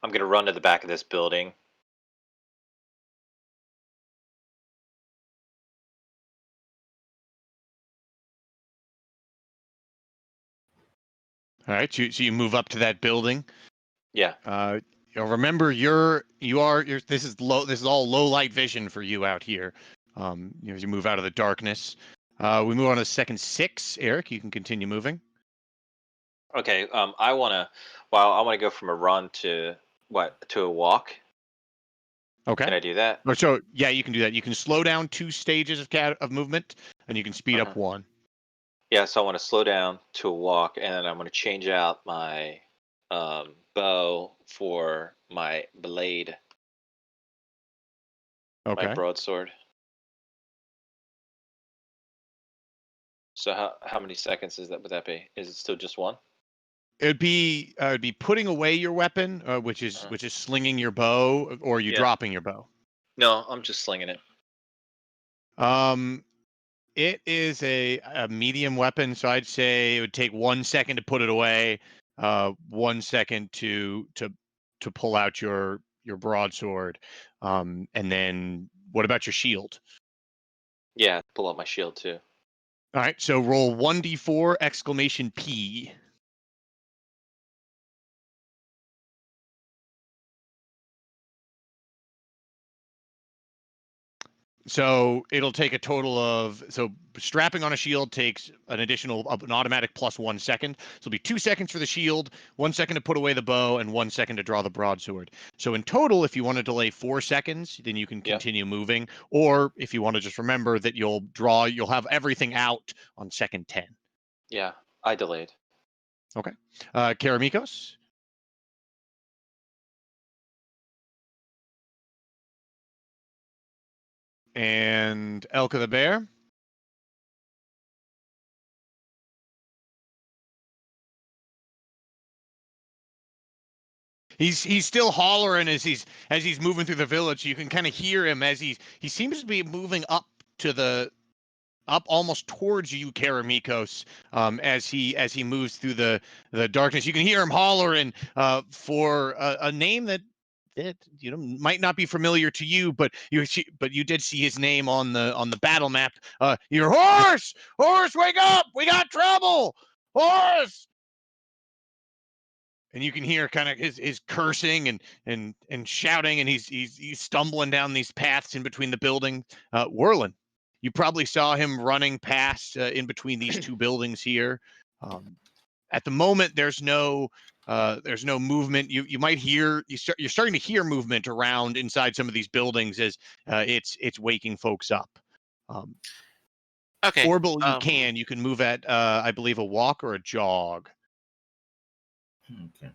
I'm gonna run to the back of this building. All right, so you move up to that building. Yeah. Remember, this is low. This is all low light vision for you out here. As you move out of the darkness, we move on to second 6. Eric, you can continue moving. Okay. I wanna. Well, I wanna go from a run to what? To a walk. Okay. Can I do that? So yeah, you can do that. You can slow down 2 stages of movement, and you can speed up Uh-huh. 1. Yeah. So I want to slow down to a walk, and then I'm gonna change out my bow for my blade, my Okay. broadsword. So how many seconds is that? Would that be? Is it still just one? It'd be putting away your weapon, Uh-huh. which is slinging your bow, or you Yeah. dropping your bow. No, I'm just slinging it. Um, it is a medium weapon, so I'd say it would take 1 second to put it away, 1 second to pull out your broadsword, and then what about your shield? Yeah. Pull out my shield too. All right, so roll 1d4 exclamation P. So it'll take a total of strapping on a shield takes an automatic plus 1 second. So it'll be 2 seconds for the shield, 1 second to put away the bow, and 1 second to draw the broadsword. So in total, if you want to delay 4 seconds, then you can Yeah. continue moving. Or if you want to just remember that you'll have everything out on second 10. Yeah. I delayed. Okay. Karamikos. And Elka the Bear. He's still hollering as he's moving through the village. You can kind of hear him as he seems to be moving up almost towards you, Karamikos, as he moves through the darkness. You can hear him hollering for a name that might not be familiar to you, but you did see his name on the battle map. Your horse, wake up! We got trouble, horse! And you can hear kind of his cursing and shouting, and he's stumbling down these paths in between the building. Whirling, you probably saw him running past in between these two buildings here. Um, at the moment, there's no movement. You might hear you're starting to hear movement around inside some of these buildings as it's waking folks up. Um, Okay. Orbital, you can move at I believe a walk or a jog. Okay.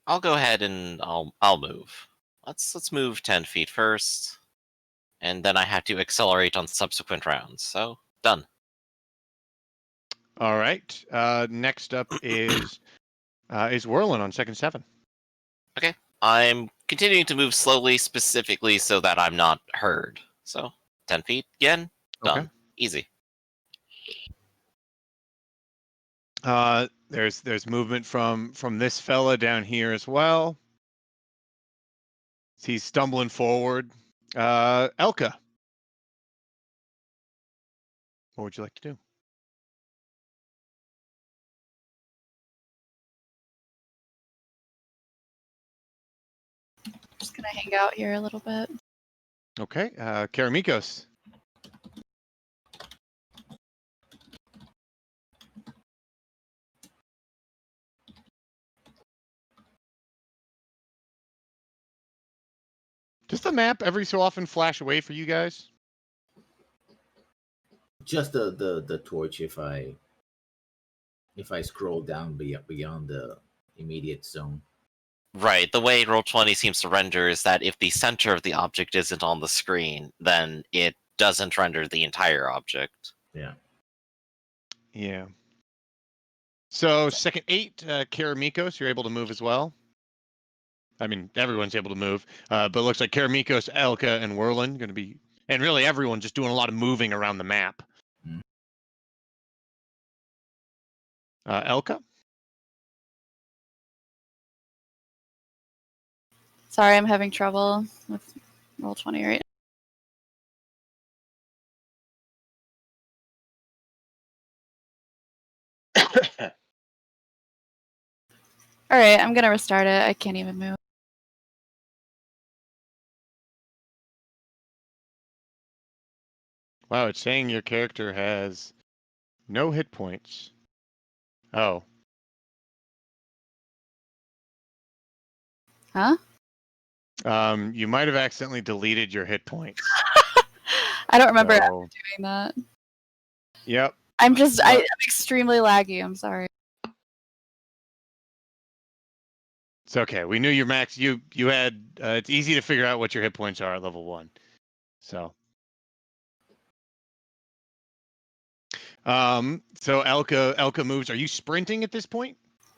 I'll go ahead and I'll move. Let's move 10 feet first, and then I have to accelerate on subsequent rounds. So done. All right. Next up is Whirling on second 7. Okay. I'm continuing to move slowly, specifically so that I'm not heard. So 10 feet again. Okay. Done. Easy. There's movement from this fella down here as well. He's stumbling forward. Elka, what would you like to do? Just gonna hang out here a little bit. Okay. Karamikos. Does the map every so often flash away for you guys? Just the torch if I scroll down beyond the immediate zone. Right. The way Roll20 seems to render is that if the center of the object isn't on the screen, then it doesn't render the entire object. Yeah. Yeah. So second 8, Karamikos, you're able to move as well. I mean, everyone's able to move, but it looks like Karamikos, Elka, and Whirling going to be, and really everyone just doing a lot of moving around the map. Mhm. Elka. Sorry, I'm having trouble with Roll20 right now. All right, I'm gonna restart it. I can't even move. Wow, it's saying your character has no hit points. Oh. Huh? You might have accidentally deleted your hit points. I don't remember ever So, doing that. yep. I'm But- extremely laggy. I'm sorry. It's okay. We knew your max. You had. It's easy to figure out what your hit points are at level 1. So. So Elka moves. Are you sprinting at this point?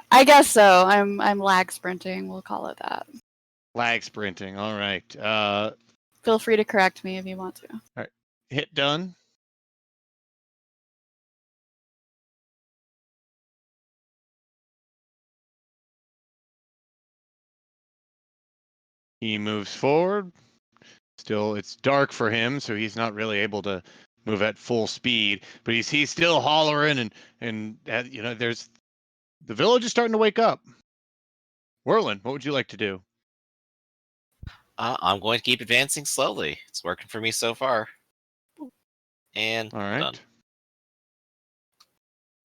I guess so. I'm lag sprinting. We'll call it that. Lag sprinting. All right. Feel free to correct me if you want to. All right. Hit done. He moves forward. Still, it's dark for him, so he's not really able to move at full speed. But he's still hollering, and there's the village is starting to wake up. Whirlin, what would you like to do? I'm going to keep advancing slowly. It's working for me so far. And All right. done.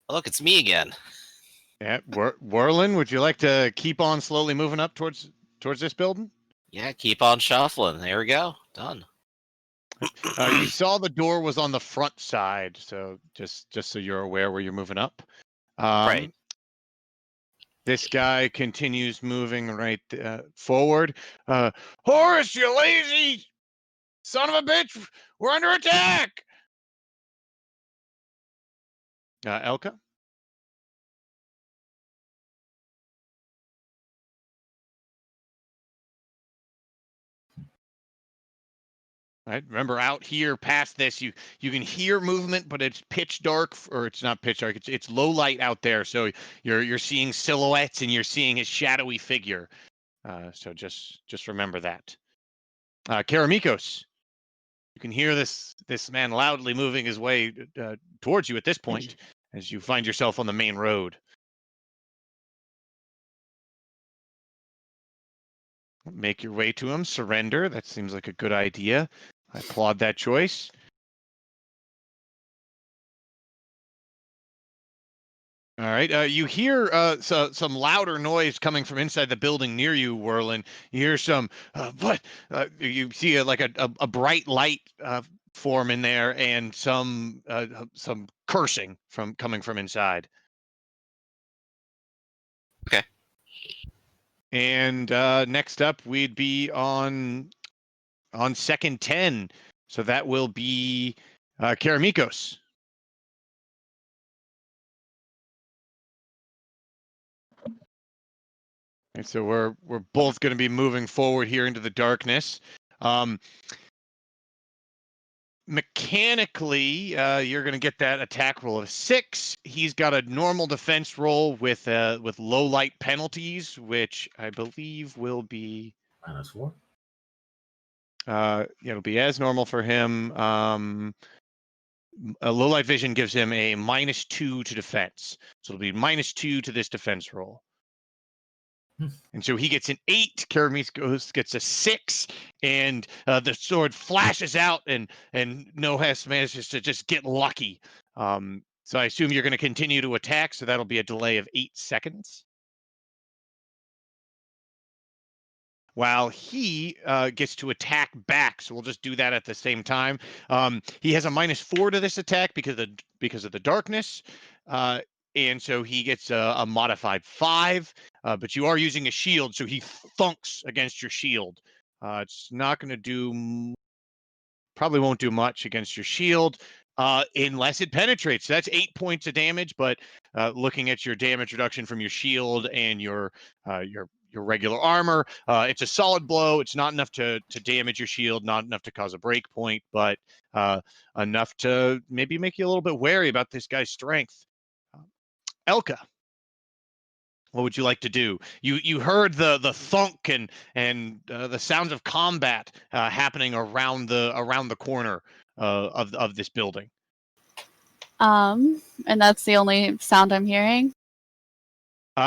Oh, look, it's me again. Yeah, Whirlin, would you like to keep on slowly moving up towards this building? Yeah, keep on shuffling. There we go. Done. You saw the door was on the front side, so just so you're aware where you're moving up. Right. This guy continues moving right forward. Horace, you lazy son of a bitch! We're under attack! Elka? Right. Remember, out here past this, you can hear movement, but it's pitch dark, or it's not pitch dark. It's low light out there, so you're seeing silhouettes and you're seeing his shadowy figure. So just remember that. Karamikos, you can hear this man loudly moving his way towards you at this point, as you find yourself on the main road. Make your way to him. Surrender. That seems like a good idea. I applaud that choice. All right. You hear some louder noise coming from inside the building near you, Whirlin. You hear some, you see like a bright light form in there, and some cursing coming from inside. Okay. And next up, we'd be on second 10. So that will be Karamikos. And so we're both going to be moving forward here into the darkness. Mechanically, you're going to get that attack roll of 6. He's got a normal defense roll with low light penalties, which I believe will be -4. It'll be as normal for him. A low light vision gives him a -2 to defense, so it'll be -2 to this defense roll. And so he gets an 8. Karamikos gets a 6, and the sword flashes out, and Nohas manages to just get lucky. So I assume you're going to continue to attack, so that'll be a delay of 8 seconds. While he gets to attack back, so we'll just do that at the same time. He has a -4 to this attack because of the darkness, and so he gets a modified 5. But you are using a shield, so he thunks against your shield. It's not going to do, probably won't do much against your shield unless it penetrates. So that's 8 points of damage. But looking at your damage reduction from your shield and your regular armor, it's a solid blow. It's not enough to damage your shield, not enough to cause a break point, but enough to maybe make you a little bit wary about this guy's strength. Elka. What would you like to do? You heard the thunk and the sounds of combat happening around the corner of this building. And that's the only sound I'm hearing.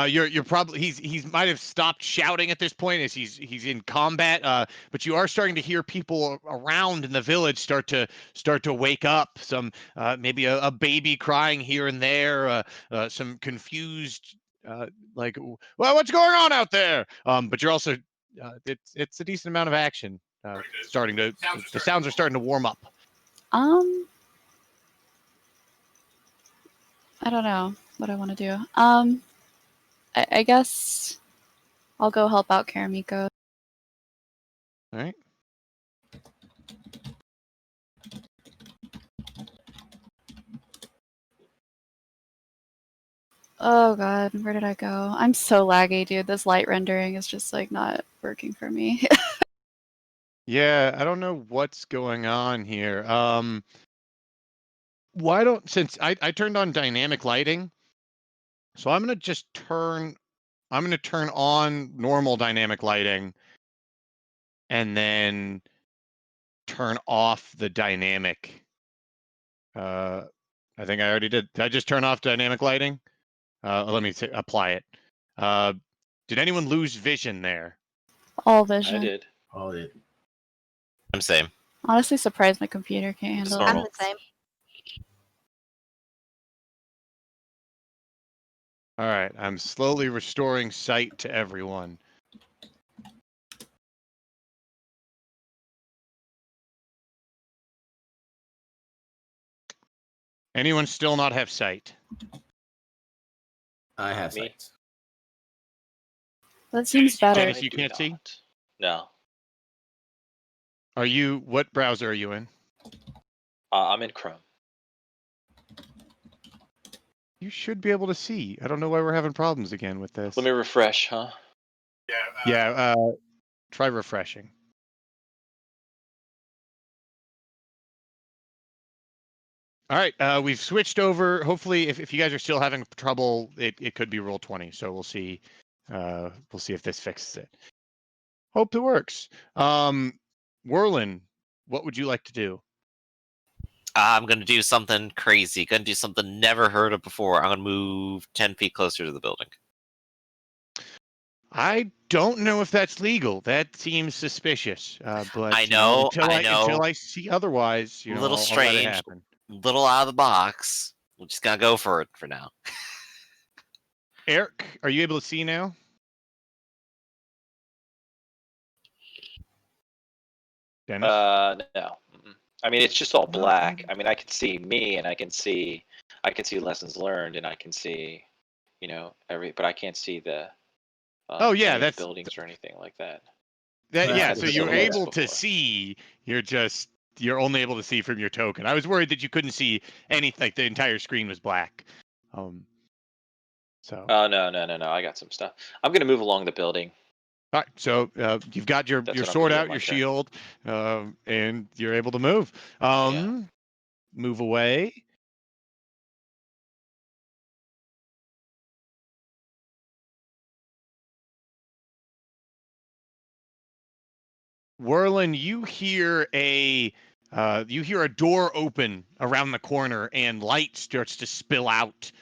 You're probably he's might have stopped shouting at this point as he's in combat. But you are starting to hear people around in the village start to wake up. Some maybe a baby crying here and there. Some confused like, well, what's going on out there? But you're also it's a decent amount of action. Starting to the sounds are starting to warm up. I don't know what I want to do. I guess I'll go help out Karamiko. All right. Oh god, where did I go? I'm so laggy, dude. This light rendering is just like not working for me. Yeah, I don't know what's going on here. Why don't since I turned on dynamic lighting, so I'm gonna turn on normal dynamic lighting and then turn off the dynamic. I think I already did. Did I just turn off dynamic lighting? Let me apply it. Did anyone lose vision there? All I vision. did. All it. I'm same. Honestly surprised my computer can't It's handle normal. it. I'm the same. All right, I'm slowly restoring sight to everyone. Anyone still not have sight? I have Me? sight. That seems better. Dennis, I you do can't see? not. No. What browser are you in? I'm in Chrome. You should be able to see. I don't know why we're having problems again with this. Let me refresh, huh? Yeah, try refreshing. All right, we've switched over. Hopefully, if you guys are still having trouble, it could be Roll20. So we'll see. We'll see if this fixes it. Hope it works. Whirlin, what would you like to do? I'm gonna do something crazy. Gonna do something never heard of before. I'm gonna move 10 feet closer to the building. I don't know if that's legal. That seems suspicious. But I know, until I see otherwise, A little I'll let it strange. happen. Little out of the box. We're just gonna go for it for now. Eric, are you able to see now? Dennis? No. Mm-mm. I mean, it's just all Not black. able I mean, I can see me, and I can see lessons learned, and I can see, but I can't see the Oh, yeah, any of the that's buildings or anything like that. yeah. That's So the you're thing, able yes. to see. You're only able to see from your token. I was worried that you couldn't see anything. Like the entire screen was black. So. Oh no. I got some stuff. I'm gonna move along the building. All right, so you've got your That's what I'm sword gonna do out, on my your turn. shield, and you're able to move. Yeah. Move away. Whirlin, you hear a door open around the corner, and light starts to spill out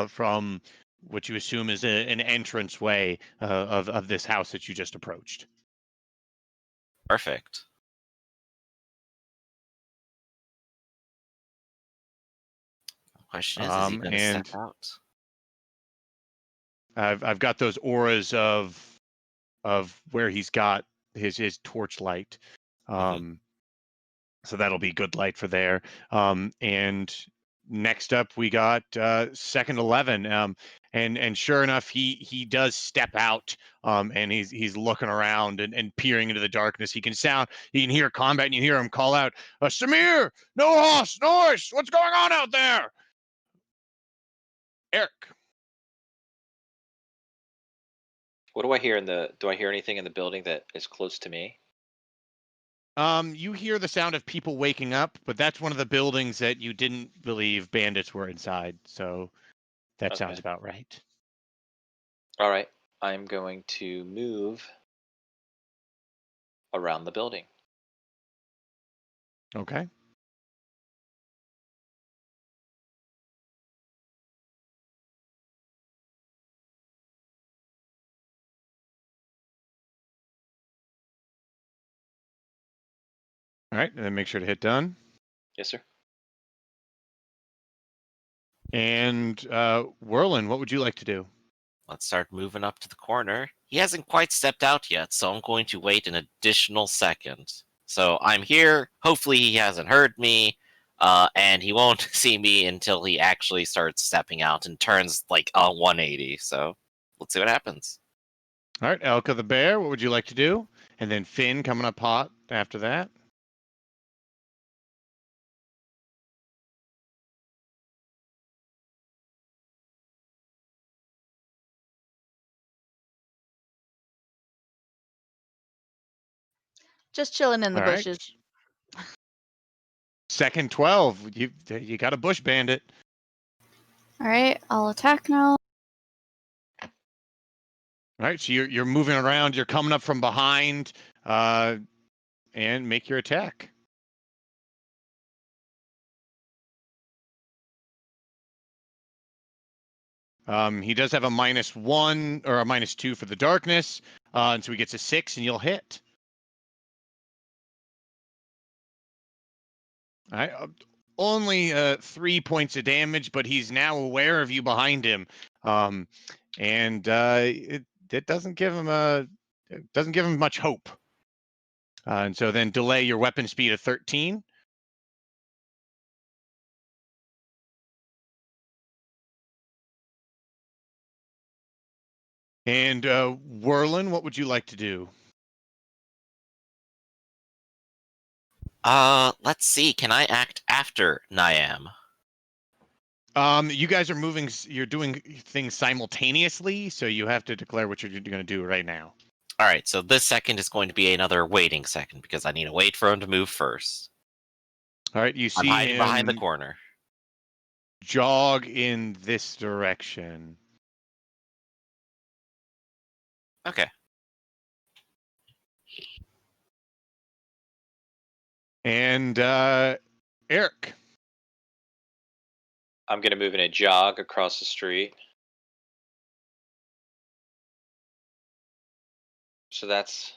from what you assume is an entranceway of this house that you just approached. Perfect. The question is he going to step And out? I've got those auras of where he's got his torch light. So that'll be good light for there. And next up we got second 11. And sure enough, he does step out. And he's looking around and peering into the darkness. He can hear combat, and you hear him call out, Samir, no hoss, noise, what's going on out there? Eric. What do I hear do I hear anything in the building that is close to me? You hear the sound of people waking up, but that's one of the buildings that you didn't believe bandits were inside. So that sounds Okay. about right. All right. I'm going to move around the building. Okay. All right, and then make sure to hit done. Yes, sir. And Whirlin, what would you like to do? Let's start moving up to the corner. He hasn't quite stepped out yet, so I'm going to wait an additional second. So I'm here. Hopefully he hasn't heard me, and he won't see me until he actually starts stepping out and turns like a 180. So let's see what happens. All right, Elka the bear, what would you like to do? And then Finn coming up hot after that. Just chilling in the All right. bushes. Second 12. You got a bush bandit. All right, I'll attack now. All right, so you're moving around. You're coming up from behind, and make your attack. He does have a -1 or a -2 for the darkness, and so he gets a 6, and you'll hit. All right, only 3 points of damage, but he's now aware of you behind him, and it doesn't give him much hope. And so then delay your weapon speed of 13. And Whirlin, what would you like to do? Let's see. Can I act after Niam? You guys are moving. You're doing things simultaneously, so you have to declare what you're going to do right now. All right, so this second is going to be another waiting second because I need to wait for him to move first. All right, you I'm see hiding him behind the corner. jog in this direction. Okay. And Eric. I'm going to move in a jog across the street. So that's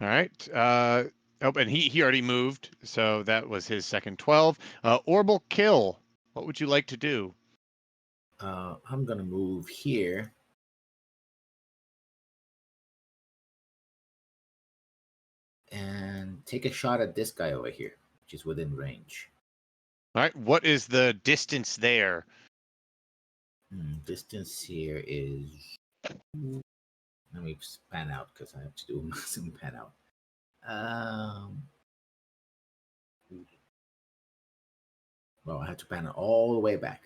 All right. Oh, and he already moved, so that was his second 12. Orbital kill. What would you like to do? I'm gonna move here. And take a shot at this guy over here, which is within range. All right. What is the distance there? Distance here is. Let me pan out because I have to do some pan out. Well, I have to pan it all the way back.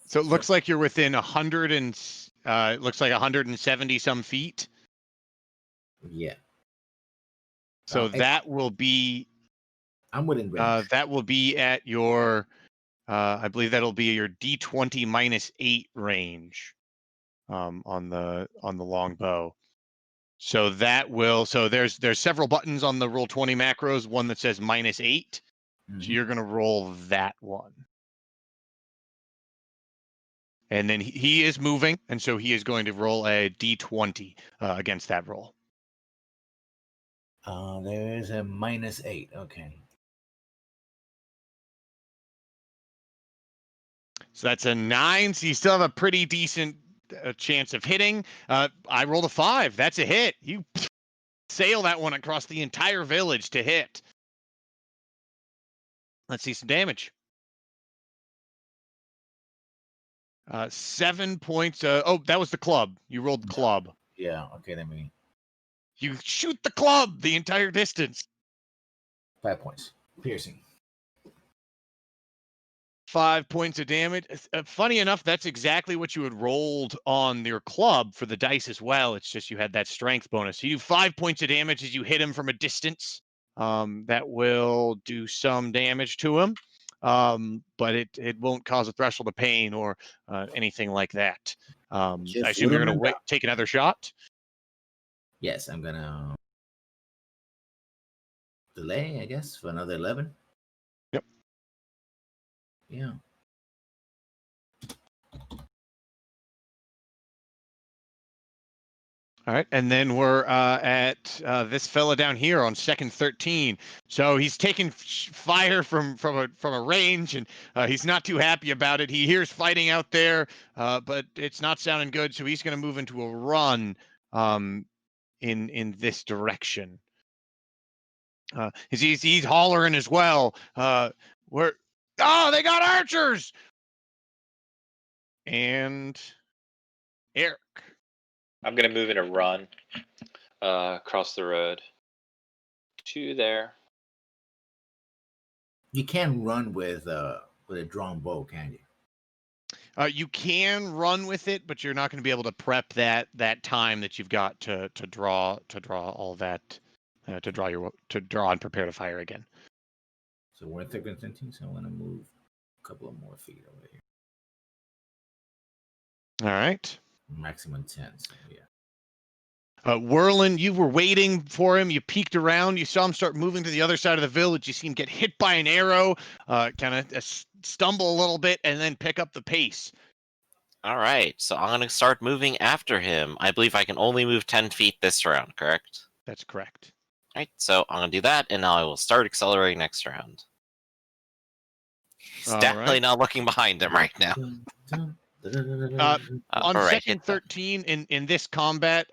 So it looks like you're within 100 and it looks like 170 some feet. Yeah. So that will be. I'm within range. That will be at your. I believe that'll be your D20 -8 range, on the longbow. So that will. So there's several buttons on the Roll20 macros. One that says -8. So you're gonna roll that one. And then he is moving, and so he is going to roll a D20 against that roll. There is a -8. Okay. So that's a 9. So you still have a pretty decent chance of hitting. I rolled a 5. That's a hit. You sail that one across the entire village to hit. Let's see some damage. 7 points. Oh, that was the club. You rolled the club. Yeah. Okay. Let me. You shoot the club the entire distance. 5 points. Piercing. 5 points of damage. Funny enough, that's exactly what you had rolled on your club for the dice as well. It's just you had that strength bonus. So you do 5 points of damage as you hit him from a distance. that will do some damage to him, but it won't cause a threshold of pain or anything like that. I Just assume you're going Whittleman? to take another shot. Yes, I'm gonna delay, I guess, for another 11. Yep. Yeah. All right, and then we're at this fella down here on second 13. So he's taking fire from a range, and he's not too happy about it. He hears fighting out there, but it's not sounding good. So he's going to move into a run in this direction. He's hollering as well. They got archers, and Eric. I'm gonna move in a run across the road to there. You can run with a drawn bow, can you? You can run with it, but you're not going to be able to prep that time that you've got to draw all that to draw and prepare to fire again. So we're at 13, so I'm gonna move a couple of more feet over here. All right. Maximum 10. So yeah. Whirlin, you were waiting for him. You peeked around. You saw him start moving to the other side of the village. You see him get hit by an arrow, kind of stumble a little bit, and then pick up the pace. All right, so I'm going to start moving after him. I believe I can only move 10 feet this round, correct? That's correct. All right, so I'm going to do that, and now I will start accelerating next round. He's All definitely right. not looking behind him right now. On All right, second 13 in this combat,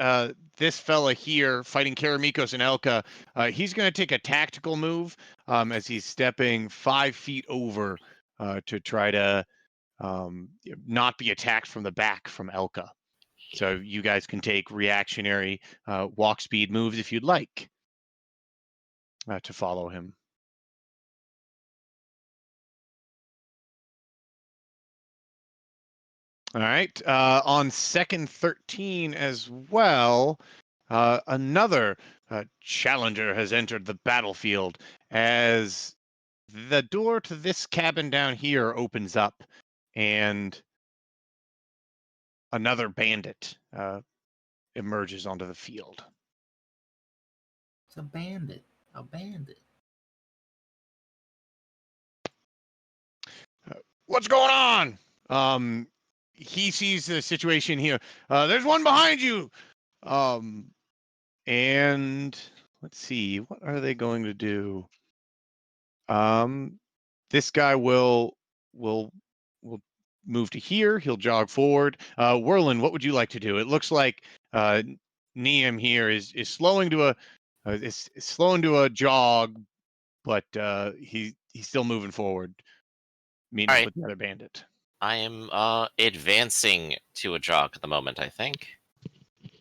this fella here fighting Karamikos and Elka, he's going to take a tactical move as he's stepping 5 feet over to try to not be attacked from the back from Elka. So you guys can take reactionary walk speed moves if you'd like to follow him. All right. On second 13 as well, another challenger has entered the battlefield as the door to this cabin down here opens up and another bandit emerges onto the field. It's a bandit. A bandit. What's going on? He sees the situation here. There's one behind you. And let's see, what are they going to do? This guy will move to here. He'll jog forward. Whirlin, what would you like to do? It looks like Neem here is slowing to a jog, but he's still moving forward, meeting All up right. with the other bandit. I am advancing to a jog at the moment, I think.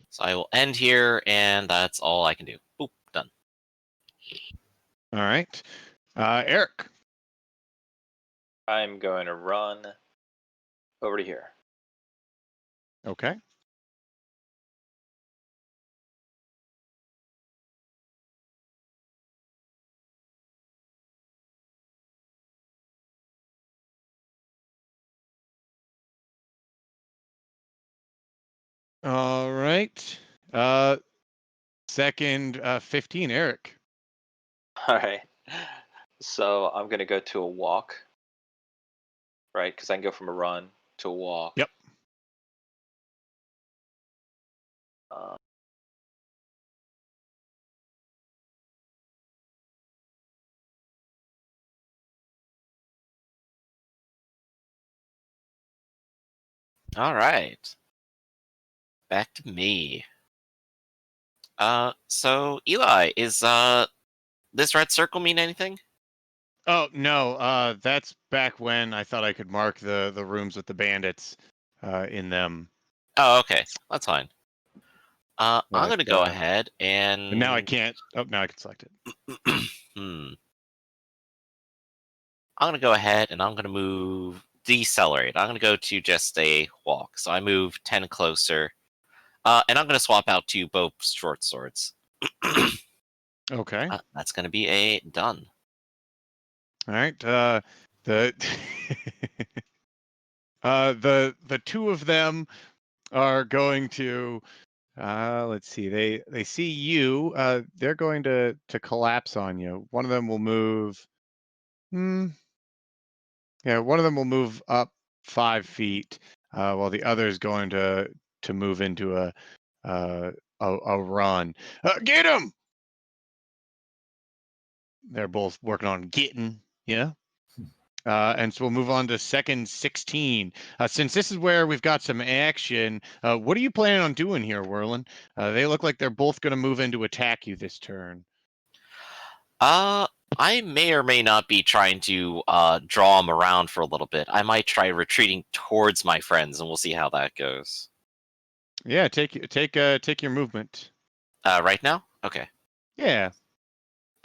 So I will end here, and that's all I can do. Boop, done. All right. Eric. I'm going to run over to here. Okay. All right. Second 15, Eric. All right. So I'm going to go to a walk, right? Because I can go from a run to a walk. Yep. All right. Back to me. So Eli, is this red circle mean anything? Oh no, that's back when I thought I could mark the rooms with the bandits in them. Oh, okay, that's fine. I'm But, gonna go ahead and. But now I can't. Oh, now I can select it. I'm gonna go ahead and I'm gonna move decelerate. I'm gonna go to just a walk. So I move 10 closer. And I'm gonna swap out 2 both short swords. Okay. That's going to be a done. All right. The the two of them are going to let's see. They see you. They're going to collapse on you. One of them will move. Yeah, one of them will move up 5 feet, while the other is going to move into a run. Get him! They're both working on getting. Yeah. And so we'll move on to second 16. Since this is where we've got some action, what are you planning on doing here, Whirlin? They look like they're both going to move in to attack you this turn. I may or may not be trying to draw them around for a little bit. I might try retreating towards my friends, and we'll see how that goes. Yeah, take your movement. Right now? Okay. Yeah.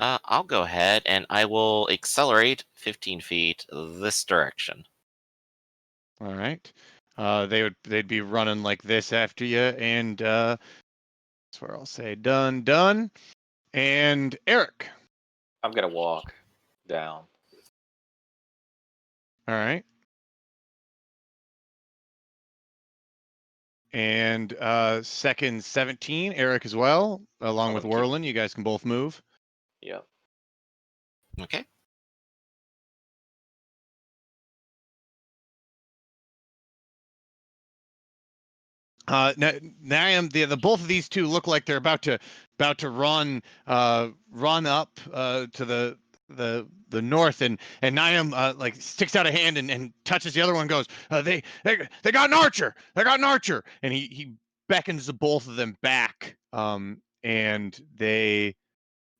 I'll go ahead and I will accelerate 15 feet this direction. All right. They'd be running like this after you, and that's where I'll say done. And Eric. I'm gonna walk down. All right. And second 17, Eric as well, along I'm with gonna keep. Whirlin. You guys can both move. Yep. Okay. Now the both of these two look like they're about to run up to the north, and Niam like sticks out a hand and touches the other one. And goes, they got an archer. They got an archer, and he beckons the both of them back. And they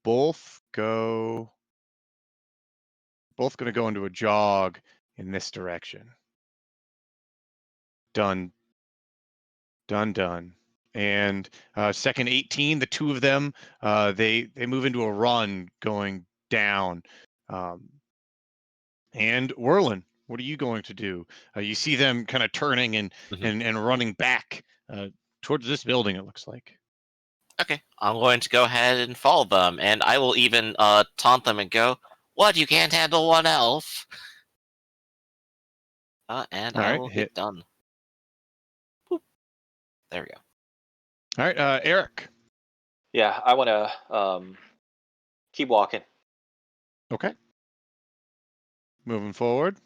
both going to go into a jog in this direction. Done. And second 18, the two of them, they move into a run going down. And Whirlin, what are you going to do? You see them kind of turning and running back towards this building, it looks like. Okay. I'm going to go ahead and follow them, and I will even taunt them and go, "What? You can't handle one elf?" And All I right, will hit. hit done. Boop. There we go. All right, Eric. Yeah, I want to keep walking. Okay. Moving forward.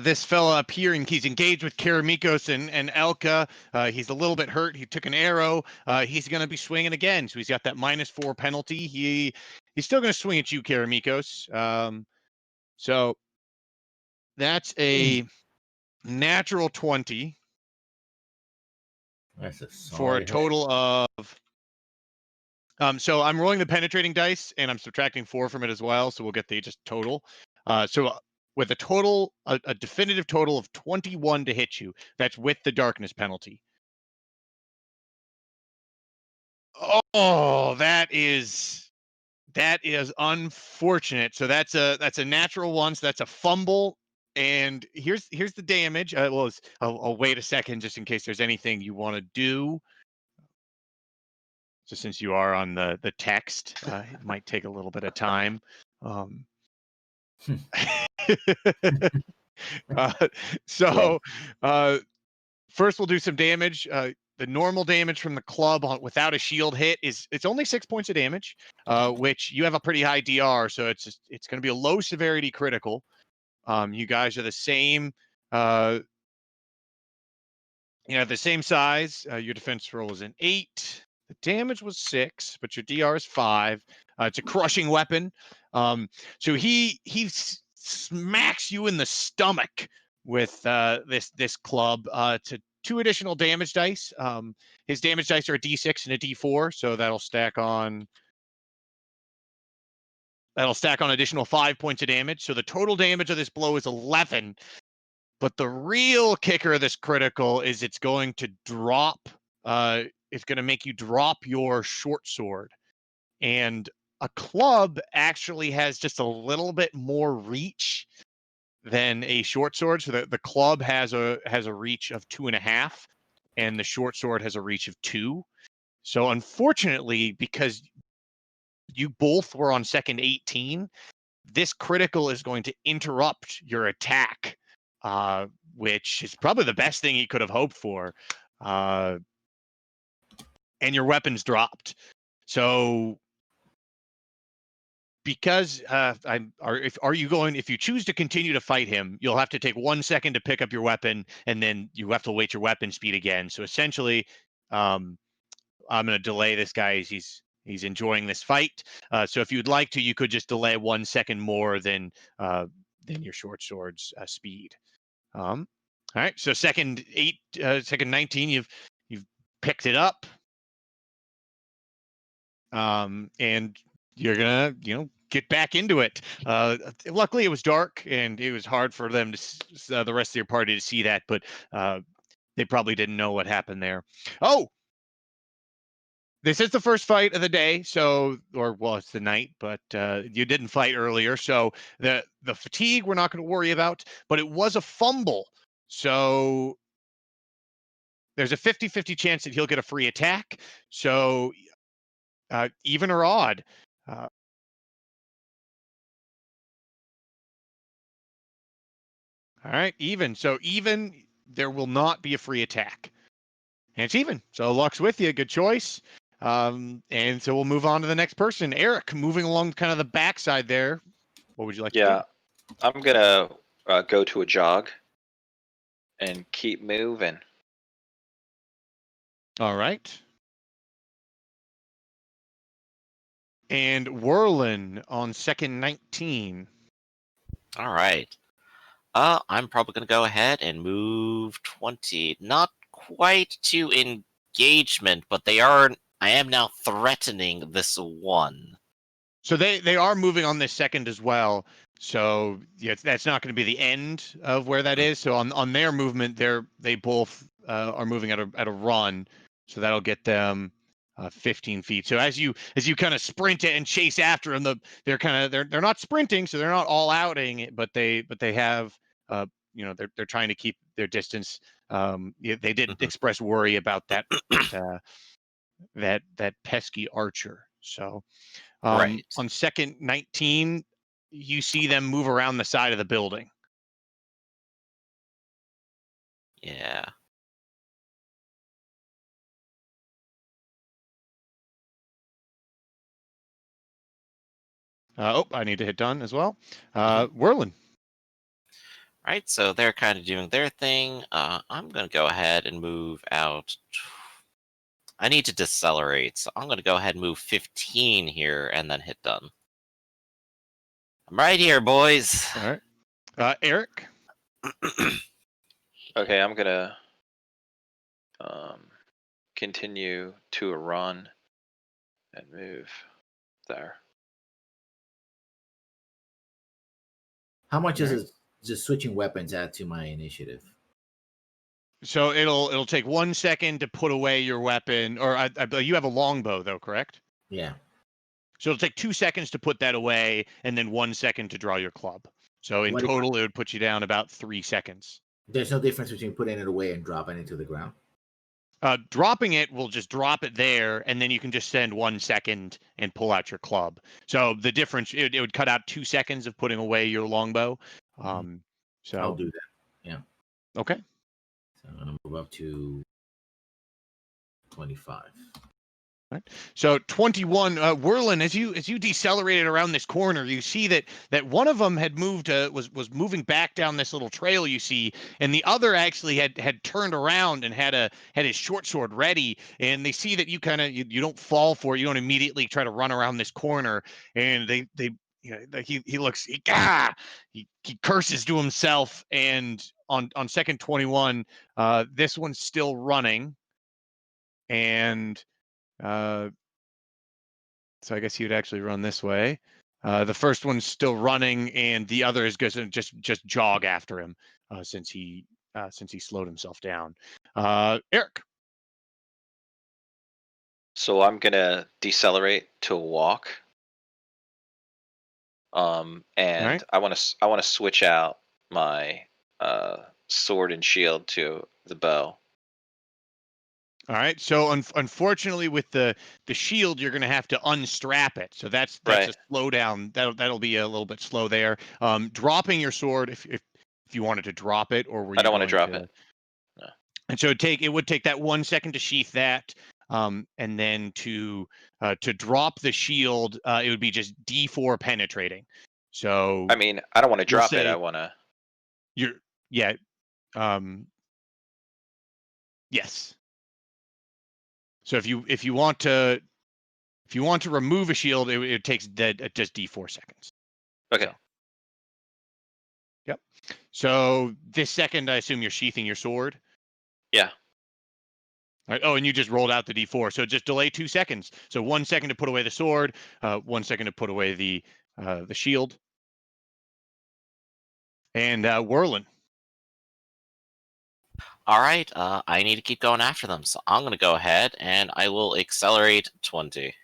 This fella up here, and he's engaged with Karamikos and Elka. He's a little bit hurt. He took an arrow. He's going to be swinging again, so he's got that -4 penalty. He's still going to swing at you, Karamikos. So that's a natural 20 That's a for a solid hit. total of. So I'm rolling the penetrating dice, and I'm subtracting 4 from it as well. So we'll get the just total. So with a definitive total of 21 to hit you. That's with the darkness penalty. Oh, that is unfortunate. So that's a natural one. So that's a fumble. And here's the damage. I'll wait a second just in case there's anything you want to do. So since you are on the text, it might take a little bit of time. So first we'll do some damage. The normal damage from the club without a shield hit it's only 6 points of damage, which you have a pretty high DR, so it's going to be a low severity critical. You guys are the same. The same size. Your defense roll is an 8. The damage was 6, but your DR is 5. It's a crushing weapon. So he smacks you in the stomach with this club to 2 additional damage dice. His damage dice are a D6 and a D4, so that'll stack on additional 5 points of damage. So the total damage of this blow is 11. But the real kicker of this critical is it's going to drop. It's going to make you drop your short sword, and a club actually has just a little bit more reach than a short sword. So the club has a reach of 2.5, and the short sword has a reach of 2. So unfortunately, because you both were on second 18, this critical is going to interrupt your attack, which is probably the best thing he could have hoped for. And your weapon's dropped. So because if you choose to continue to fight him, you'll have to take 1 second to pick up your weapon, and then you have to wait your weapon speed again. So essentially, I'm going to delay this guy as he's enjoying this fight. So if you'd like to, you could just delay 1 second more than your short sword's speed. All right. So second 19, you've picked it up, and you're gonna get back into it. Luckily, it was dark and it was hard for them to the rest of your party to see that, but they probably didn't know what happened there. Oh, this is the first fight of the day, so it's the night, but you didn't fight earlier, so the fatigue we're not going to worry about, but it was a fumble, so there's a 50-50 chance that he'll get a free attack. So even or odd. Uh, all right, even. So even, there will not be a free attack. And it's even. So luck's with you. Good choice. And so we'll move on to the next person. Eric, moving along kind of the backside there. What would you like to Yeah, I'm gonna go to a jog and keep moving. do? All right. And Whirlin on second 19. All right. I'm probably going to go ahead and move 20. Not quite to engagement, but I am now threatening this one. So they are moving on this second as well. So yeah, that's not going to be the end of where that is. So on their movement, they both are moving at a run. So that'll get them 15 feet. So as you kind of sprint and chase after them, they're not sprinting, so they're not all outing it, but they have they're trying to keep their distance. They did express worry about that pesky archer. So. Right. On second 19, you see them move around the side of the building. Yeah. I need to hit done as well. Whirlin. Right, so they're kind of doing their thing. I'm going to go ahead and move out. I need to decelerate, so I'm going to go ahead and move 15 here and then hit done. I'm right here, boys. All right. Eric. Okay, I'm gonna continue to a run and move there. How much Alright. is it just switching weapons add to my initiative? So it'll take 1 second to put away your weapon, or I you have a longbow though, correct? Yeah. So it'll take 2 seconds to put that away, and then 1 second to draw your club. So in What if total, it would put you down about 3 seconds. there's no difference between putting it away and dropping it to the ground? Dropping it will just drop it there, and then you can just spend 1 second and pull out your club. So the difference, it would cut out 2 seconds of putting away your longbow. So I'll do that. Yeah. Okay. So I'm gonna move up to 25. Right. So 21, Whirlin, as you decelerated around this corner, you see that one of them had moved, was moving back down this little trail you see, and the other actually had turned around and had his short sword ready. And they see that you kind of you don't fall for it, you don't immediately try to run around this corner, and they he looks he curses to himself, and on second 21, this one's still running, and so I guess he would actually run this way. The first one's still running, and the other is going to just jog after him, since he slowed himself down. Eric. So I'm gonna decelerate to a walk. And Right. I want to switch out my sword and shield to the bow. All right. So unfortunately, with the shield, you're going to have to unstrap it. So that's Right. a slowdown. That'll be a little bit slow there. Dropping your sword if you wanted to drop it, or were I you don't want to going drop to? it. No. And so it would take that 1 second to sheath that, and then to drop the shield, it would be just D4 penetrating. So I mean, I don't want to we'll drop it. I say want to. you're yeah. Yes. So if you want to remove a shield, it takes just D4 seconds. Okay. So, yep. So this second, I assume you're sheathing your sword. Yeah. Right. Oh, and you just rolled out the D4, so just delay 2 seconds. So 1 second to put away the sword, 1 second to put away the shield, and whirling. All right, I need to keep going after them, so I'm going to go ahead and I will accelerate 20.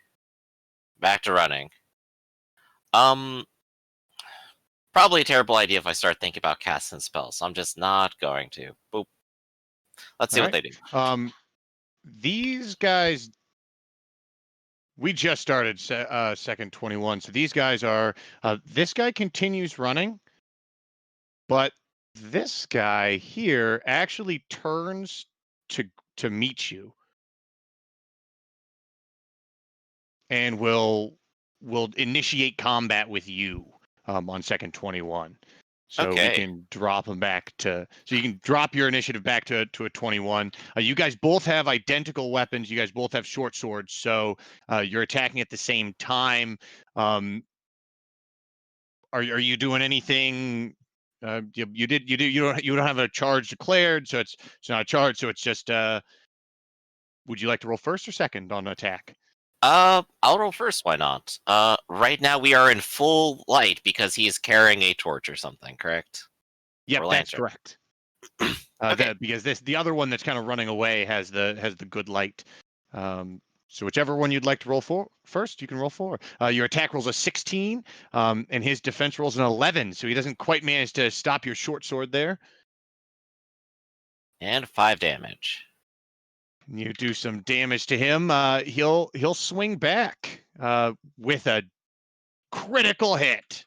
Back to running. Probably a terrible idea if I start thinking about casting spells, so I'm just not going to. Boop. Let's see All what right. they do. These guys, we just started second 21, so these guys are. This guy continues running, but this guy here actually turns to meet you, and will initiate combat with you on second 21. So we Okay. can drop them back to. So you can drop your initiative back to a 21. You guys both have identical weapons. You guys both have short swords. So you're attacking at the same time. Are you doing anything? You don't have a charge declared, so it's not a charge. So it's just. Would you like to roll first or second on attack? I'll roll first, why not? Right now we are in full light because he is carrying a torch or something, correct? Yep, Or that's lantern. correct. Okay. Because the other one that's kind of running away has the good light. So whichever one you'd like to roll for first, you can roll for. Your attack rolls a 16, and his defense rolls an 11. So he doesn't quite manage to stop your short sword there. And 5 damage. You do some damage to him. He'll swing back with a critical hit.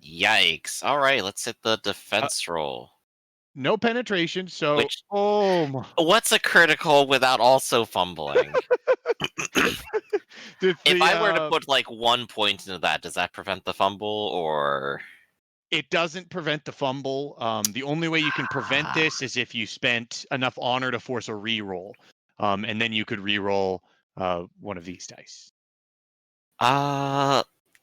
Yikes. Alright, let's hit the defense roll. No penetration. So Which, oh. what's a critical without also fumbling? If I were to put like 1 point into that, does that prevent the fumble or? It doesn't prevent the fumble. The only way you can prevent this is if you spent enough honor to force a reroll, and then you could reroll one of these dice.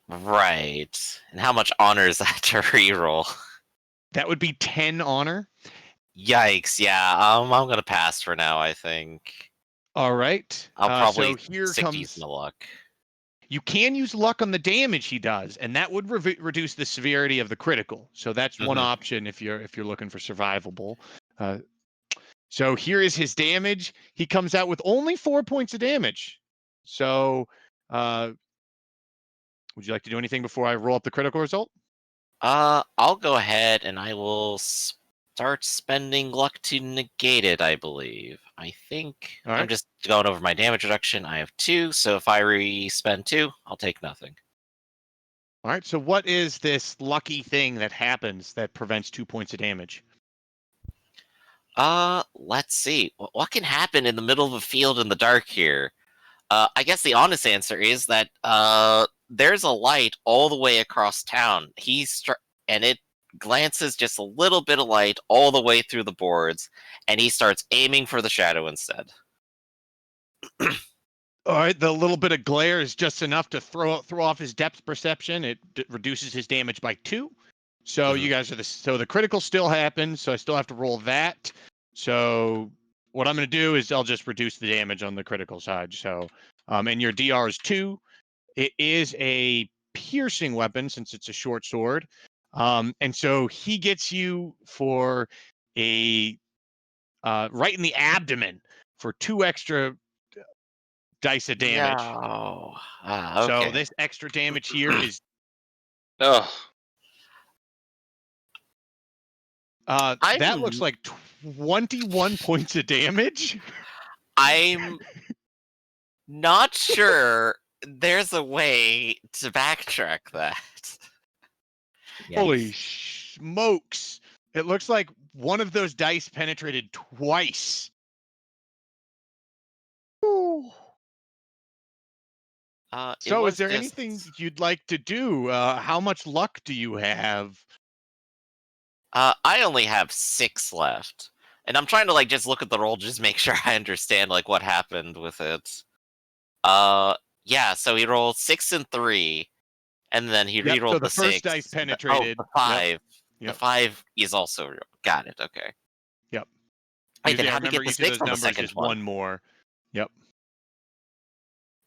Right. And how much honor is that to reroll? That would be 10 honor. Yikes! Yeah, I'm gonna pass for now. I think All right. I'll probably So here stick to comes. using the luck. You can use luck on the damage he does, and that would reduce the severity of the critical. So that's one Mhm. option if you're looking for survivable. So here is his damage. He comes out with only 4 points of damage. So, would you like to do anything before I roll up the critical result? I'll go ahead and I will start spending luck to negate it. I believe. I think All I'm right. just going over my damage reduction. I have 2, so if I re-spend 2, I'll take nothing. All right. So, what is this lucky thing that happens that prevents 2 points of damage? Let's see. What can happen in the middle of a field in the dark here? I guess the honest answer is that there's a light all the way across town. And it glances just a little bit of light all the way through the boards, and he starts aiming for the shadow instead. All right. The little bit of glare is just enough to throw off his depth perception. It reduces his damage by 2. So Mhm. you guys are the critical still happens. So I still have to roll that. So what I'm going to do is I'll just reduce the damage on the critical side. So, and your DR is 2. It is a piercing weapon since it's a short sword. And so he gets you for a right in the abdomen for 2 extra dice of damage. No. So Okay. this extra damage here is Oh, that looks I'm like 21 points of damage. I'm not sure there's a way to backtrack that. Holy Yikes. smokes! It looks like one of those dice penetrated twice. Ooh. It So, is was there just anything you'd like to do? How much luck do you have? I only have 6 left. And I'm trying to like just look at the roll, just make sure I understand like what happened with it. Yeah, so he rolled 6 and 3, and then he Yep. So re-rolled the the first 6. dice Oh, penetrated. the Yep. 5. The Yep. 5 is also got it. Okay. Yep. Wait, then Yeah, how did he remember get the each of 6 those on the numbers second is one? one more. Yep.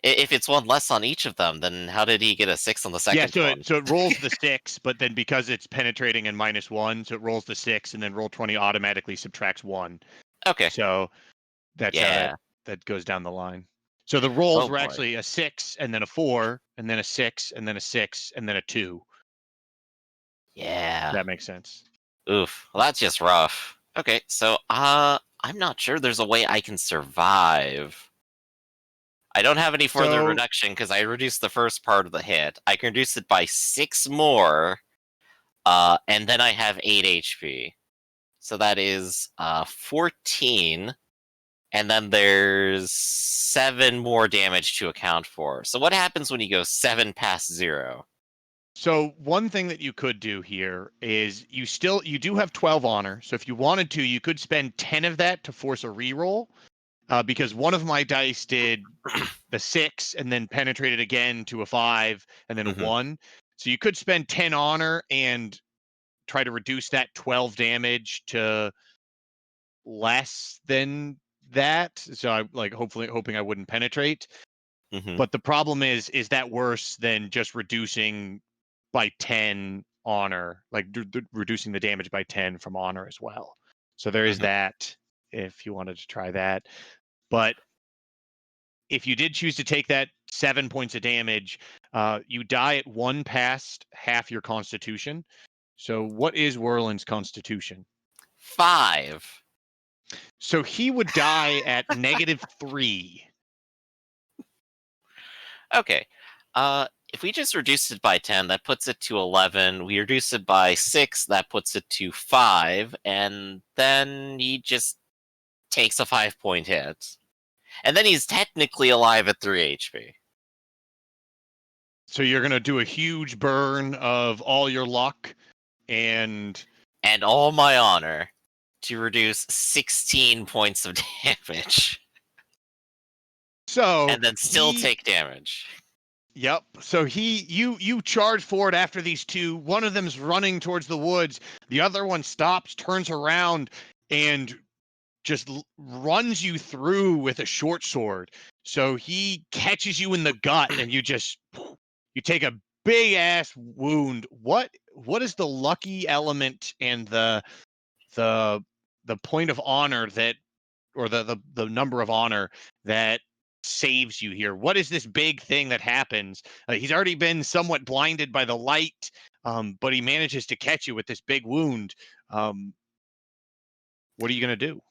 If it's one less on each of them, then how did he get a 6 on the Yeah. second So one? it rolls the 6, but then because it's penetrating and -1, so it rolls the 6, and then roll 20 automatically subtracts 1. Okay. So that's how Yeah. that goes down the line. So the rolls Oh were boy. actually a 6, and then a 4, and then a 6, and then a 6, and then a 2. Yeah. That makes sense. Oof. Well, that's just rough. Okay, so I'm not sure there's a way I can survive. I don't have any further So reduction because I reduced the first part of the hit. I can reduce it by 6 more, and then I have 8 HP. So that is 14, and then there's 7 more damage to account for. So what happens when you go 7 past 0? So one thing that you could do here is you do have 12 honor. So if you wanted to, you could spend 10 of that to force a reroll. Because one of my dice did the 6 and then penetrated again to a 5 and then a Mhm. 1. So you could spend 10 honor and try to reduce that 12 damage to less than that. So I like hopefully hoping I wouldn't penetrate. Mhm. But the problem is that worse than just reducing by 10 honor, like reducing the damage by 10 from honor as well. So there is Mhm. that if you wanted to try that. But if you did choose to take that 7 points of damage, you die at 1 past half your constitution. So what is Whirlin's constitution? 5. So he would die at -3. Okay. If we just reduce it by 10, that puts it to 11. We reduce it by 6, that puts it to 5. And then he just takes a 5-point hit. And then he's technically alive at 3 HP. So you're going to do a huge burn of all your luck and And all my honor to reduce 16 points of damage. so And then still take damage. Yep. So you charge forward after these two. One of them's running towards the woods. The other one stops, turns around, and just runs you through with a short sword. So he catches you in the gut, and you take a big ass wound. What is the lucky element and the the point of honor that or the number of honor that saves you here? What is this big thing that happens? He's already been somewhat blinded by the light, but he manages to catch you with this big wound. What are you gonna do?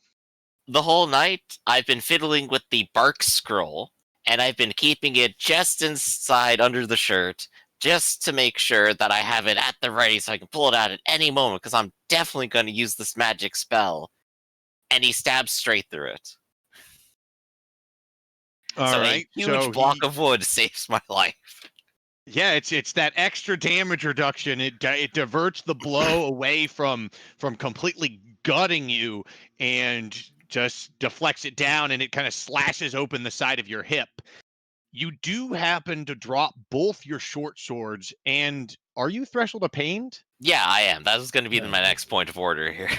The whole night, I've been fiddling with the bark scroll, and I've been keeping it just inside under the shirt, just to make sure that I have it at the ready so I can pull it out at any moment, because I'm definitely going to use this magic spell. And he stabs straight through it. All So a right. huge block of wood saves my life. Yeah, it's that extra damage reduction. It diverts the blow away from completely gutting you and just deflects it down, and it kind of slashes open the side of your hip. You do happen to drop both your short swords, and are you Threshold of Pained? Yeah, I am. That was going to be my next point of order here.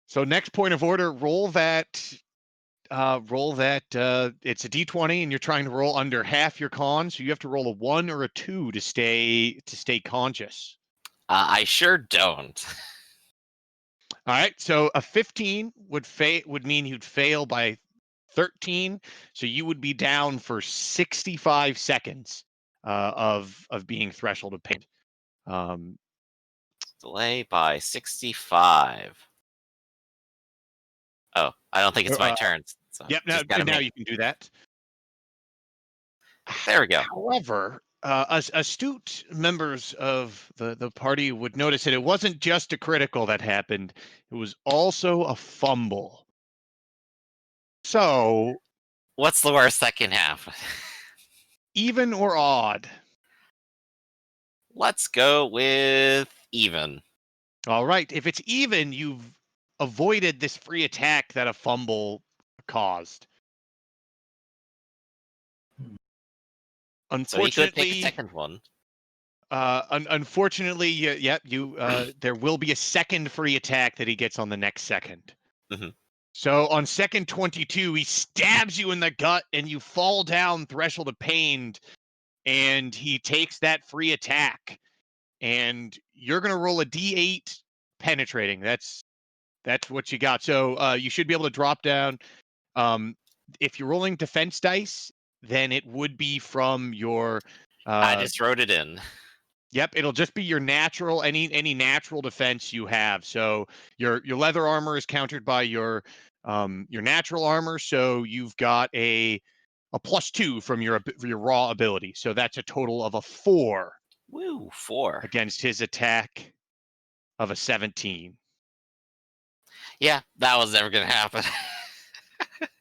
So next point of order, roll that. It's a d20, and you're trying to roll under half your con, so you have to roll a 1 or a 2 to stay conscious. I sure don't. All right, so a 15 would mean you'd fail by 13, so you would be down for 65 seconds of being Threshold of Pain. Delay by 65. Oh, I don't think it's my turn. So Yep. just gotta Now make. you can do that. There we go. However, astute members of the party would notice that it wasn't just a critical that happened; it was also a fumble. So, What's the worst that can happen? even or odd? Let's go with even. All right. If it's even, you've avoided this free attack that a fumble caused. So he could take a Unfortunately, second one. there will be a second free attack that he gets on the next second. Mhm. So on second 22, he stabs you in the gut and you fall down threshold of pain, and he takes that free attack. And you're gonna roll a D8 penetrating. That's what you got. So you should be able to drop down. If you're rolling defense dice, then it would be from your. I just wrote it in. Yep, it'll just be your natural any natural defense you have. So your leather armor is countered by your natural armor. So you've got a +2 from your raw ability. So that's a total of a 4 Woo, 4. against his attack of a 17. Yeah, that was never gonna happen.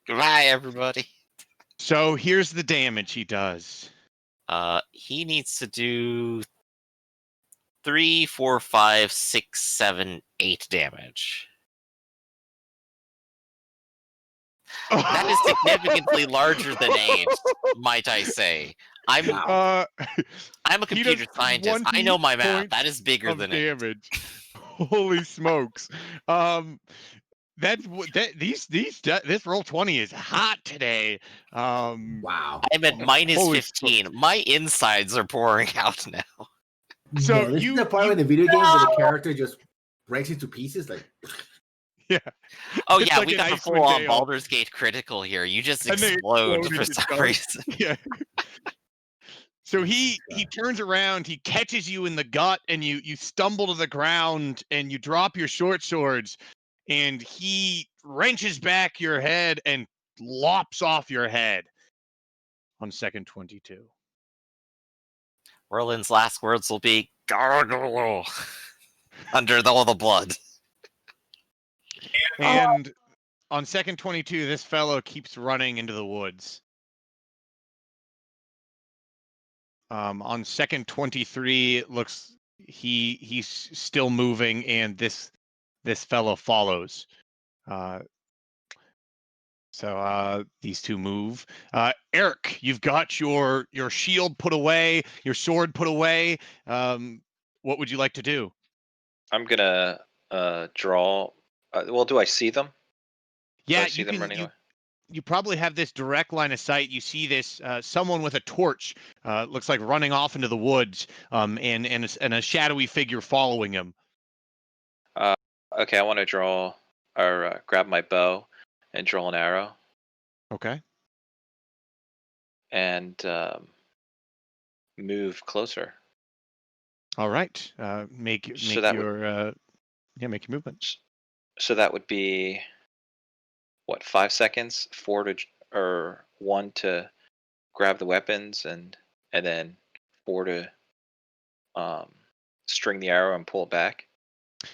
Goodbye, everybody. So here's the damage he does. He needs to do 3, 4, 5, 6, 7, 8 damage. That is significantly larger than 8, might I say. I'm Wow. a He does computer scientist. 20 I know my math. points That is bigger of than 8. damage. Holy smokes! This roll 20 is hot today. Wow. I'm at minus Holy 15. My insides are pouring out now. So no, this is you- the part you- in the video game where the character just breaks into pieces. Like, Yeah. Oh It's yeah, like we an got the Icewind full-on Dale. Baldur's Gate critical here. You just And they explode explode for into some dust. reason. Yeah. So he Jesus turns around, he catches you in the gut, and you stumble to the ground, and you drop your short swords, and he wrenches back your head and lops off your head on second 22. Merlin's last words will be gargle under all the blood. And on second 22, this fellow keeps running into the woods. On second 23, it looks he's still moving, and this fellow follows. So these two move. Eric, you've got your shield put away, your sword put away. What would you like to do? I'm gonna draw. Well, do I see them? Do Yeah, I see them running away? you probably have this direct line of sight. You see this someone with a torch, looks like running off into the woods, and a shadowy figure following him. Okay, I want to draw or grab my bow and draw an arrow Okay. and move closer. All right. Make So that your make your movement. So that would be what, 5 seconds? 1 to grab the weapons, and then 4 to string the arrow and pull it back.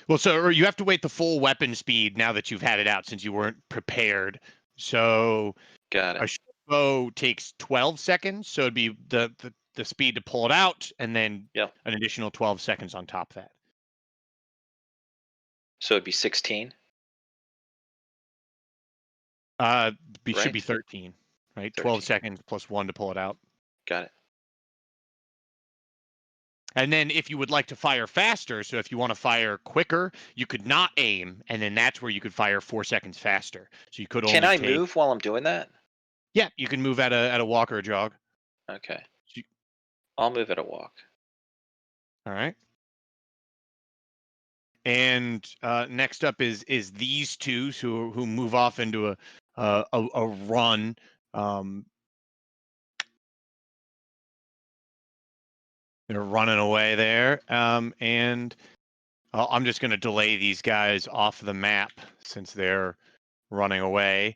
Well, so you have to wait the full weapon speed now that you've had it out since you weren't prepared. So Got a it. short bow takes 12 seconds, so it'd be the speed to pull it out, and then Yep. an additional 12 seconds on top of that. So it'd be 16. Should be Right? 13, right? 12 13. seconds plus 1 to pull it out. Got it. And then if you would like to fire faster, so if you want to fire quicker, you could not aim, and then that's where you could fire 4 seconds faster. So you could only Can I take. move while I'm doing that? Yeah, you can move at a walk or a jog. Okay. You- I'll move at a walk. All right. And next up is these two who move off into a run. They're running away there, and I'm just going to delay these guys off the map since they're running away.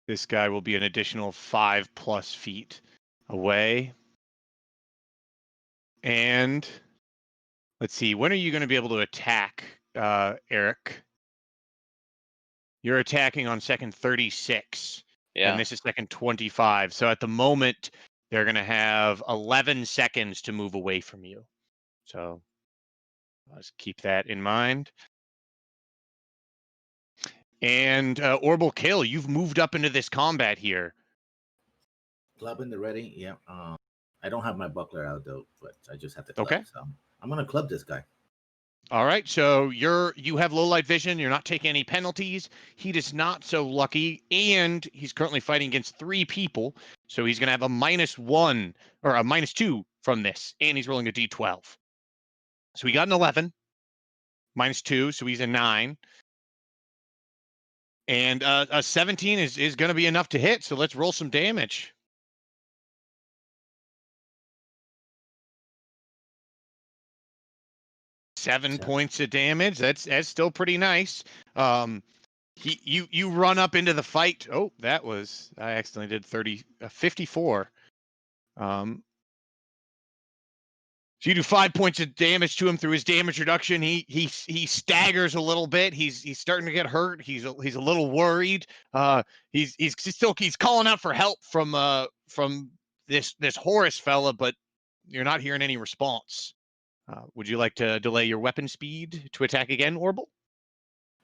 This guy will be an additional 5+ feet away. And let's see, when are you going to be able to attack, Eric? You're attacking on second 36. Yeah. And this is second 25. So at the moment, they're going to have 11 seconds to move away from you. So let's keep that in mind. And Orbital Kill, you've moved up into this combat here. Club in the ready. Yeah. I don't have my buckler out though, but I just have the club. Okay. So I'm gonna club this guy. All right, so you have low light vision. You're not taking any penalties. He is not so lucky, and he's currently fighting against 3 people, so he's going to have a -1 or a -2 from this, and he's rolling a d12. So he got an 11, -2, so he's a 9, and a 17 is going to be enough to hit. So let's roll some damage. Seven points of damage. That's still pretty nice. You run up into the fight. Oh, that was, I accidentally did 54. So you do 5 points of damage to him through his damage reduction. He staggers a little bit. He's starting to get hurt. He's a little worried. He's calling out for help from this Horus fella, but you're not hearing any response. Would you like to delay your weapon speed to attack again, Orbital?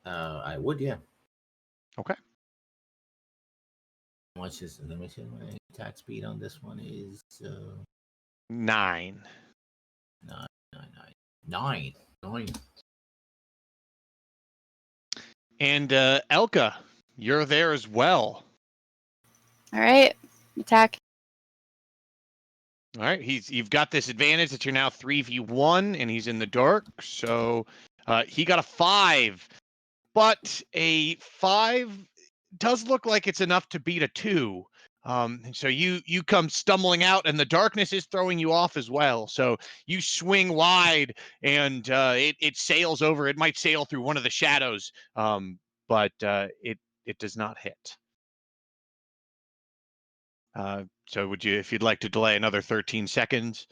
I would, yeah. Okay. Let me see, my attack speed on this one is 9. 9. And Elka, you're there as well. All right, attack. All right, you've got this advantage that you're now 3v1, and he's in the dark. So he got a 5, but a 5 does look like it's enough to beat a 2. So you come stumbling out, and the darkness is throwing you off as well. So you swing wide, and it sails over. It might sail through one of the shadows, but it does not hit. So would you, if you'd like to delay another 13 seconds?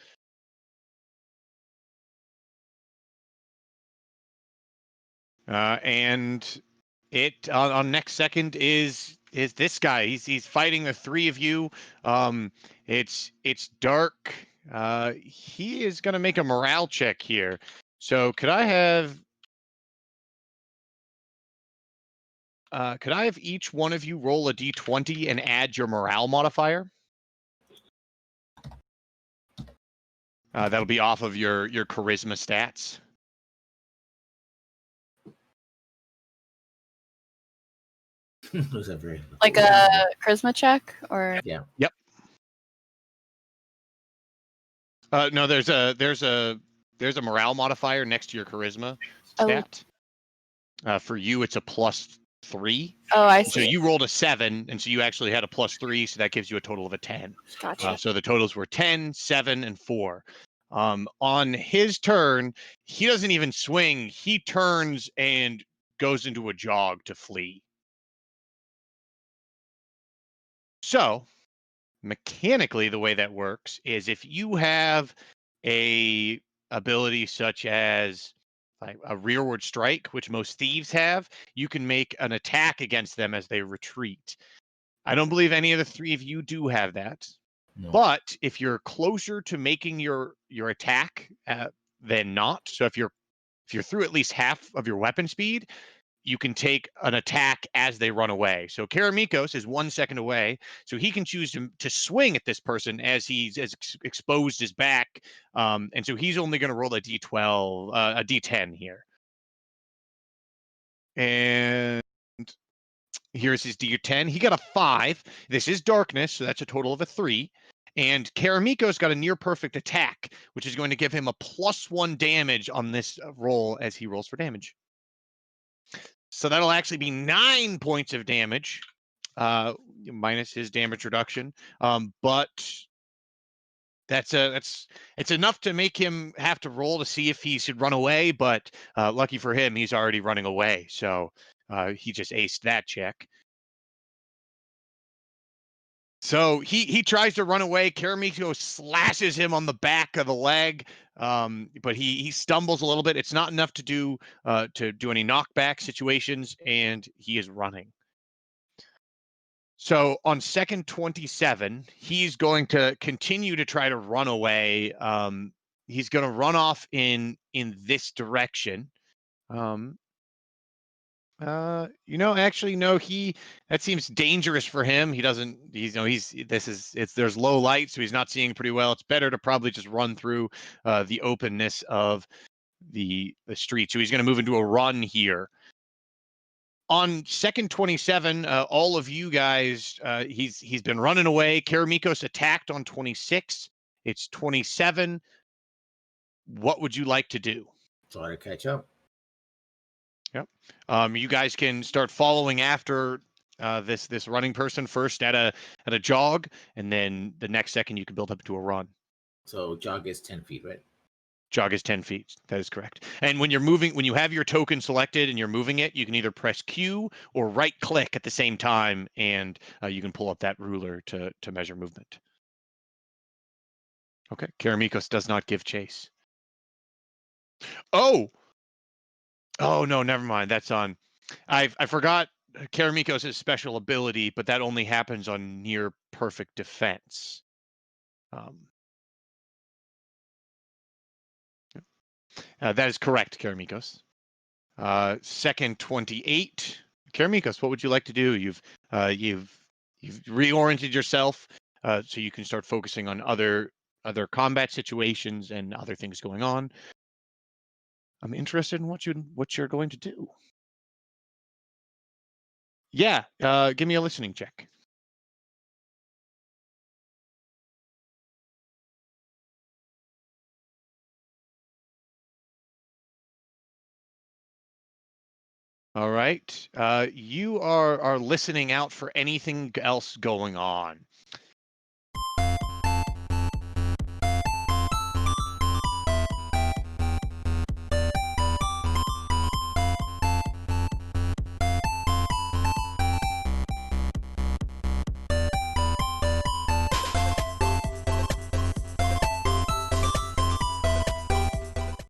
And it on next second is this guy. He's fighting the 3 of you. It's dark. He is going to make a morale check here. So could I have each one of you roll a d20 and add your morale modifier? That'll be off of your charisma stats. Was that very Like a charisma check, or yeah. Yep. No, there's a morale modifier next to your charisma stat. For you, it's a +3. Oh, I So see. you rolled a 7, and so you actually had a +3, so that gives you a total of a 10. Gotcha. So the totals were 10, 7, and 4. On his turn, he doesn't even swing. He turns and goes into a jog to flee. So mechanically, the way that works is if you have a ability such as like a rearward strike, which most thieves have, you can make an attack against them as they retreat. I don't believe any of the 3 of you do have that. No. But if you're closer to making your attack than not, so if you're through at least half of your weapon speed, you can take an attack as they run away. So Karamikos is 1 second away, so he can choose to swing at this person as he's exposed his back, and so he's only going to roll a d12, a d10 here. And here's his d10. He got a 5. This is darkness, so that's a total of a 3. And Karamiko's got a near perfect attack, which is going to give him a +1 damage on this roll as he rolls for damage. So that'll actually be 9 points of damage, minus his damage reduction. But it's enough to make him have to roll to see if he should run away, but lucky for him, he's already running away, so he just aced that check. So he tries to run away. Karamiko slashes him on the back of the leg, but he stumbles a little bit. It's not enough to do any knockback situations, and he is running. So on second 27, he's going to continue to try to run away. He's going to run off in this direction. Actually, no, that seems dangerous for him. He doesn't, there's low light, so he's not seeing pretty well. It's better to probably just run through the openness of the street. So he's going to move into a run here. On second 27, all of you guys, he's been running away. Karamikos attacked on 26. It's 27. What would you like to do? Try to catch up. Yep. You guys can start following after this running person first at a jog, and then the next second you can build up to a run. So jog is 10 feet, right? Jog is 10 feet. That is correct. And when you have your token selected and you're moving it, you can either press Q or right click at the same time, and you can pull up that ruler to measure movement. Okay. Karamikos does not give chase. Oh no, never mind. That's on. I forgot Karamikos' special ability, but that only happens on near perfect defense. That is correct, Karamikos. Second 28, Karamikos. What would you like to do? You've reoriented yourself so you can start focusing on other combat situations and other things going on. I'm interested in what you're going to do. Yeah, give me a listening check. All right. You are listening out for anything else going on.